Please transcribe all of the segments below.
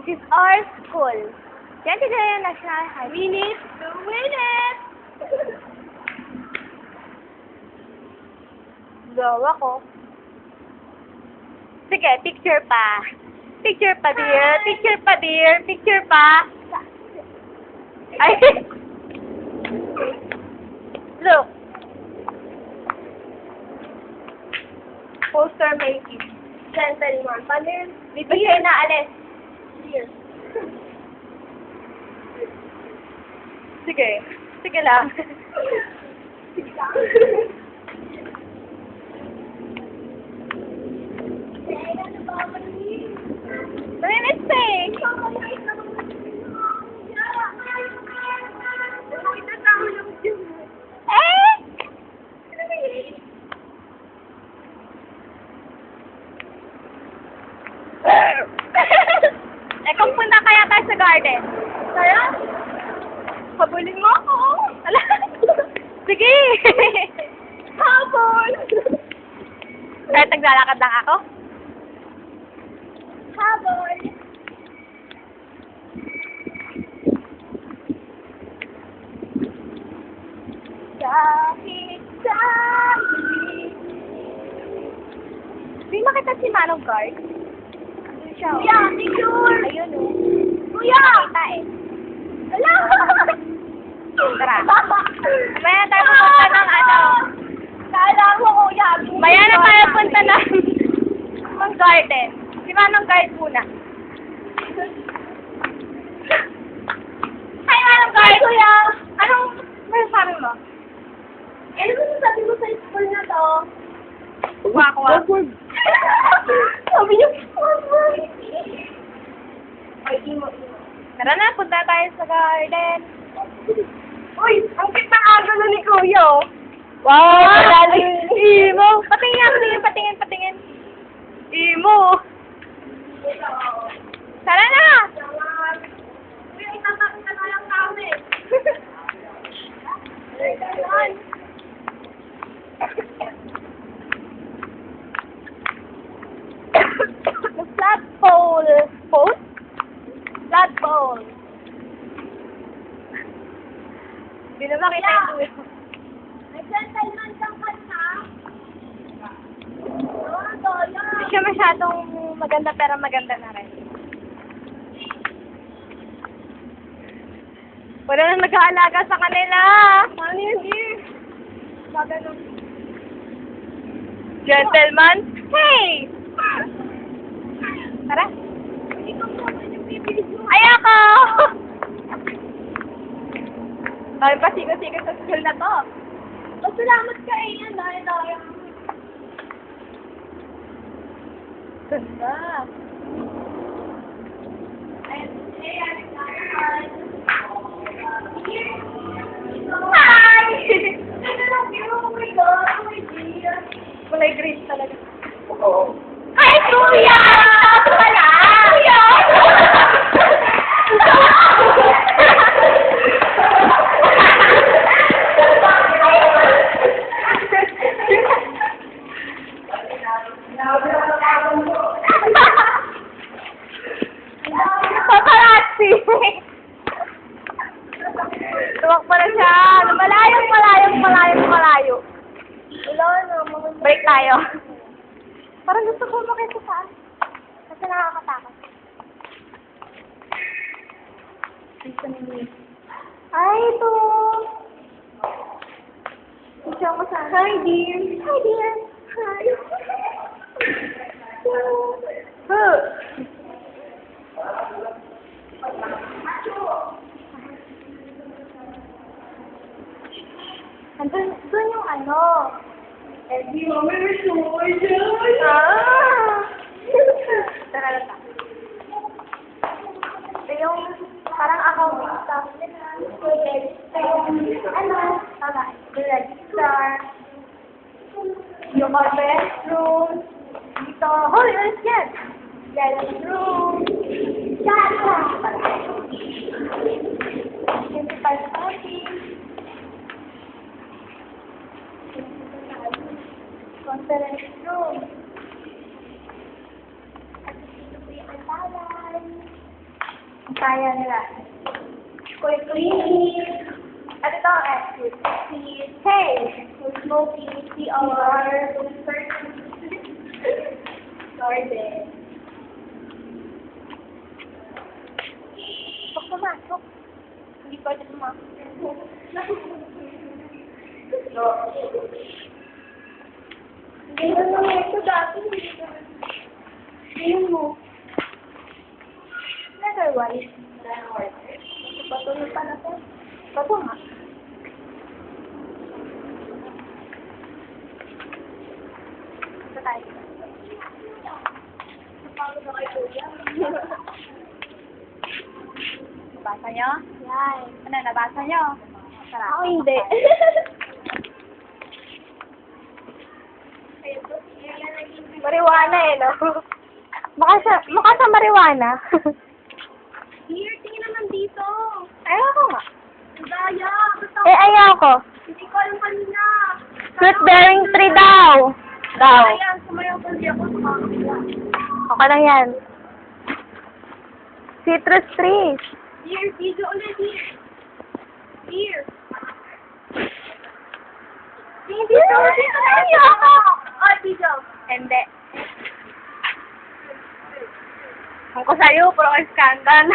is our school. Yan, National High. We need to win it! Gawa ko. Sige, picture pa. Picture pa, dear. Picture pa, dear. Picture pa. Ay! Look. Poster making. Gentleman. Paano yun? Bibigay na, alis. Here. Sige. Sige lang. Sige lang. Let me sing. Kung punta kaya tayo sa garden. Kaya? Habulin mo ako. Sige. Habol. Kahit naglalakad lang ako? Habol. Dahil dahil. Hindi makita si Manong Guard. Doon siya. Kuya, picture! Ayun o. Kuya! Nakita eh. Wala! Tara. Maya tayo pupunta ng ano. Kala mo kuya. Maya na tayo punta ng garden. Si Manong Guard muna. Hi Manong Guard! Kuya! Anong masasabi mo? Ano masasabi mo sa school na to? Wak-wak. Sabi niyo, wak-wak. Ay, imo. Tara na, punta tayo sa garden. Uy, ang cute ng agalo ni Kuya. Wow, malalim. Imo. Patingin, patingin. Imo. Tara na. Uy, itatapos na lang kami. The flagpole. Pole? Flagpole. Hindi na makita yung dulo. May gentleman kang kanta. Hindi siya masyadong maganda pero maganda na rin. Wala na nag-aalaga sa kanila. Ano yun, dear? Maganon. Gentleman? Hey! Tara. Ay, ako! Ay, pasigo-sigo sa school na to. Salamat ka eh, yan. Dahil. Ganda. Hi! Kulay green talaga. Oo. Hi, Kuya! Wala! Kuya! Paparazzi! Tumakbo na siya. Malayo. Wala na. Break tayo. Parang gusto ko makita saan. Kasi nakakatakot. Ay, ito. Gusto ko saan. Hi, dear. Hi. Doon yung ano. Eddie, mami, may sumay dyan. Tara. Ito yung parang accounting stuff. The register. Yung bedroom. Dito. Holy, let's get. Bedroom. Principal office. Conference room. At dito po yung altalan. Kaya nila. Quickly. At ito ang exit. Hey! Who's smoking? CR. Sorry, babe. Huwag pumasok. Hindi pwede pumasok. Hindi mo naman ito dati. Ngayon mo. Otherwise, patuloy pa na ito. Bato nga. Ito tayo. Napagod na kayo kuya. Nabasa nyo? Yan. Ano, nabasa nyo? Ako hindi. Marijuana eh, no? Mukha sa marijuana. Here, tingin naman dito. Ayaw ko nga. Daya, ayaw ko. Hindi ko alam kanina. Fruit-bearing tree daw. Ayan, sumayaw ko hindi ako sa mga kapila. Okay lang yan. Citrus trees. Here, video ulit here. Here. Dito, dito. Ayaw ako. Oh, video. Hindi. Kung ko sa'yo, puro ka skandal.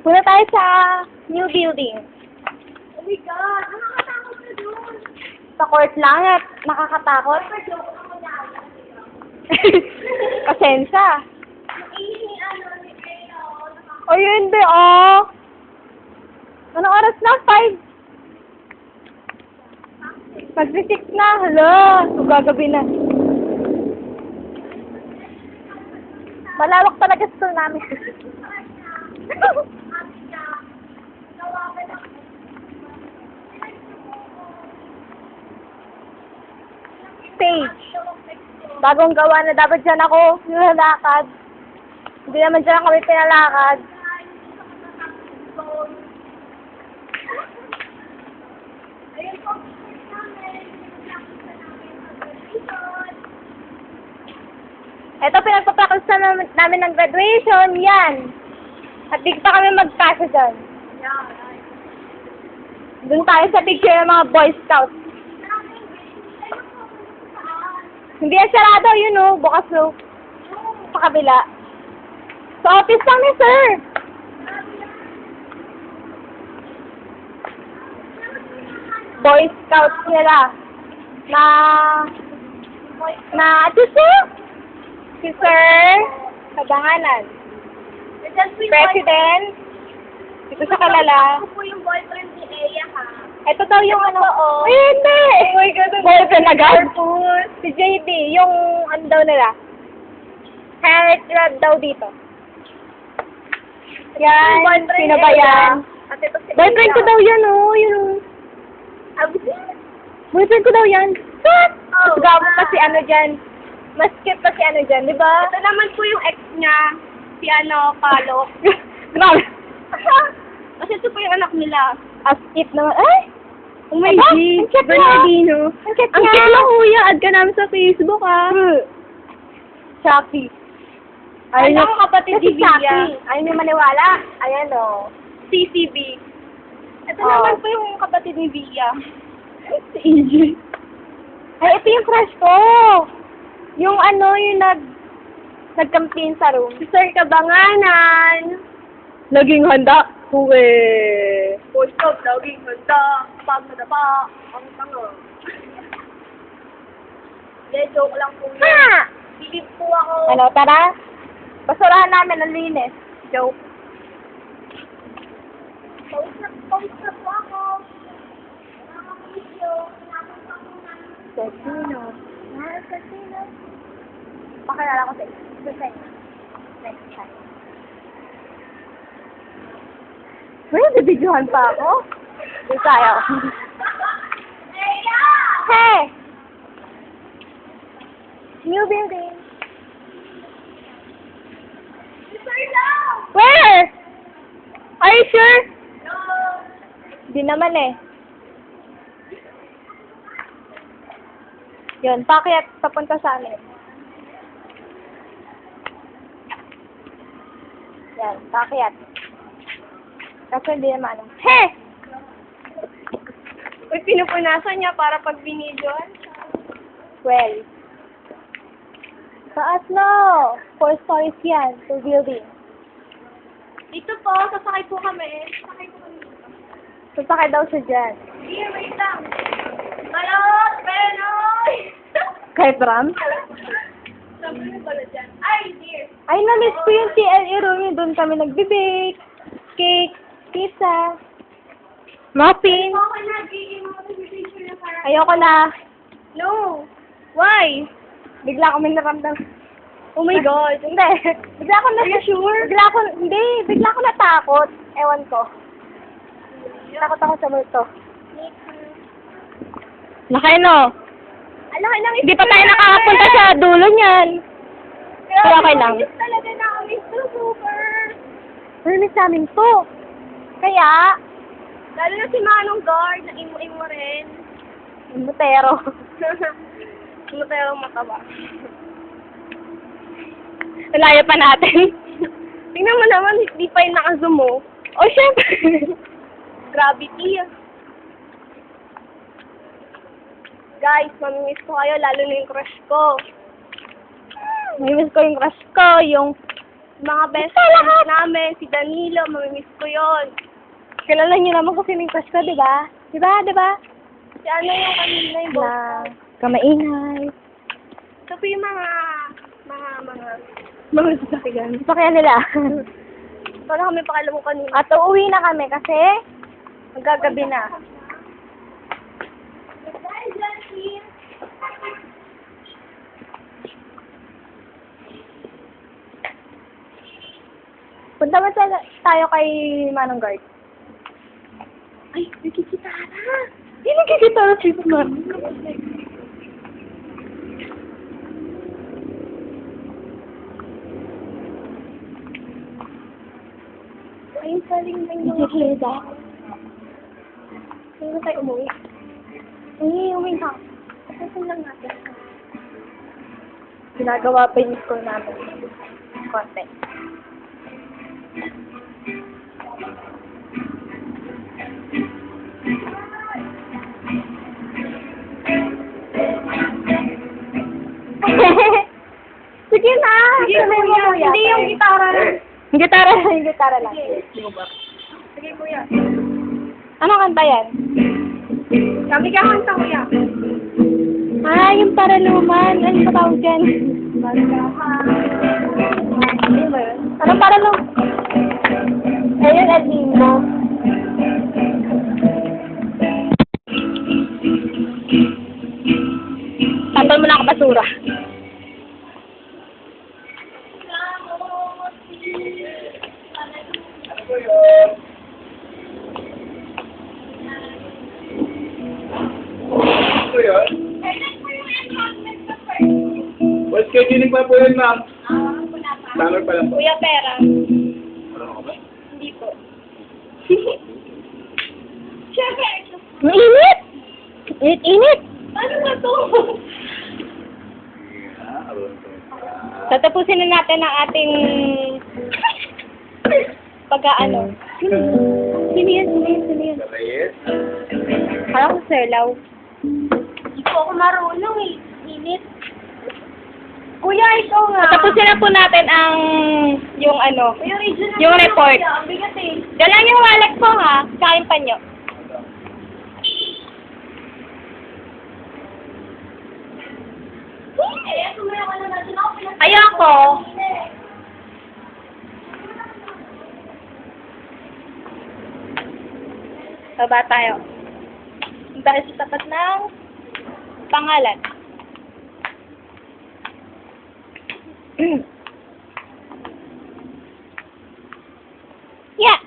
Punta tayo sa new building. Oh my God! Nakakatakot na doon. Sa court lang at nakakatakot. Pasensya. O yun ba, oh. Anong oras na? 5. Mag-6 na. Hala, gagabi na. Malawak talaga school namin. Stage. Bagong gawa na dapat dyan ako nilalakad. Hindi naman dyan kami pinalakad. Ito, pinagpapractice namin ng graduation. Yan. At di pa kami magkasa dyan. Doon tayo sa picture ng mga Boy Scouts. Hindi yan sarado, yun o. Bukas o. Sa kabila. Sa office lang ni sir. Boy Scouts nila. Ito sir. Si Sir Kabanganan. President. Dito sa Kalala. Ako po yung boyfriend ni Eya, ha? Ito daw yung ano. Ay, hindi. Oh my God. Boyfriend na agad. Si JD. Yung ano daw nila. Hair club daw dito. Yan. Sino ba yan? Boyfriend ko daw yan, oh. Yun, oh. Boyfriend ko daw yan. What? Mas gamo pa si ano dyan. Mas cute pa si ano dyan, di ba? Ito naman po yung ex niya, si ano, Palo. Grabe. Kasi ito po yung anak nila. As cute naman. Ay! Oh my God! Ang cute Bernardino. Ang cute niya. Ang cute na kuya. Add ka namin sa Facebook, ah. Shopee. Ayun yung kapatid ni Villa. Ayun yung maniwala. Ayan, o. CCB. Ito naman po yung kapatid ni Villa. Si EJ. Ay, ito yung crush ko. Yung ano, yung nag-campaign sa room. Si Sir Kabanganan. Naging handa. Huwe. Boy Scout, naging handa. Pag nadapa, ang tango. Hindi, joke lang po yun. Ha! Bilib po ako. Ano, tara? Basurahan namin ang linis. Joke. Pawis na po ako. Casino. Casino. Pakilala ko sa inyo. Next time. May nabidyohan pa ako? Hindi tayo. Hey! New building. Where? Are you sure? No. Di naman eh. Yun, pakyat papunta sa amin. Yan, kakyat. Kasi hindi naman ano. He! Uy, pinupunasan niya para pag binidyoan. Well. Taas na! 4 stories yan, 2 building. Dito po, sasakay po kami. Sasakay daw siya dyan. Here, wait lang. Balot! Penoy! Kay Bram? Sabi mo pala dyan. Ay, dear. Ay, na-miss ko yung TLE room. Doon kami nagbe-bake, cake, pizza, muffin. Ayoko na. No. Why? Bigla akong may naramdam. Oh my God. Hindi. Bigla ako na. Are you sure? Bigla ako natakot. Ewan ko. Takot ako sa multo. Laki no? Laki lang. Hindi pa tayo nakakapunta sa dulo niyan. Pero okay lang. Talaga nakamiss to, super. Miss namin to. Kaya, lalo na si Manong Guard, na imo rin. Mutero. Mutero mataba. Layo pa natin. Tingnan mo naman, hindi pa yung naka-zoom mo. Oh, syempre. Gravity. Guys, mamimiss ko kayo, lalo na yung crush ko. Mamimiss ko yung crush ko, yung mga best friends namin, si Danilo, mamimiss ko yon. Kilala niyo naman kung sino yung crush ko, di ba? Di ba? Di ba? Si ano yung kanina yung boss? Kamaingay. Ito po yung mga sasakyan. Sasakyan nila. Wala kami pakialam mo kanina. At uuwi na kami kasi magagabi na. Punta ba tayo kay Manong Guard? Ay, nagkikitara. Hindi nagkikitara si Manong. Ay, saling na yung nakikita. Hindi na tayo umuwi. Ay, umuwi ka. Kasi lang natin. Ginagawa pa yung school namin. Konti. Sige na! Sige, kuya. Hindi yung gitara lang. Yung gitara lang. Sige, kuya. Anong kanta yan? Sabi ka kanta, kuya. Ah, yung paraluman. Ano ba tawag dyan? Ano ba yun? Anong paraluman? Ayun, Edingo. Tapal mo na ako basura. Well, scheduling pa po yun, ma'am. Summer pa lang po. Kuya Pera. Marunong ka ba? Hindi po. Siyempre. Ang init! Init! Ano ba to? Tatapusin na natin ang ating pag-aano. Sino yan? Reyes? Kala ko Serlaw. Hindi po ako marunong eh. Init. Kuya, ito nga. Tatapusin na po natin ang yung ano, Kuya, regional yung na report. kuya. Ang bigat eh. Dalang yung wallet ko ha, kain pa nyo. Eh, sumaya ka na natin ako. Ayoko. Baba tayo. Punta tayo sa tapat ng pangalan. Yeah.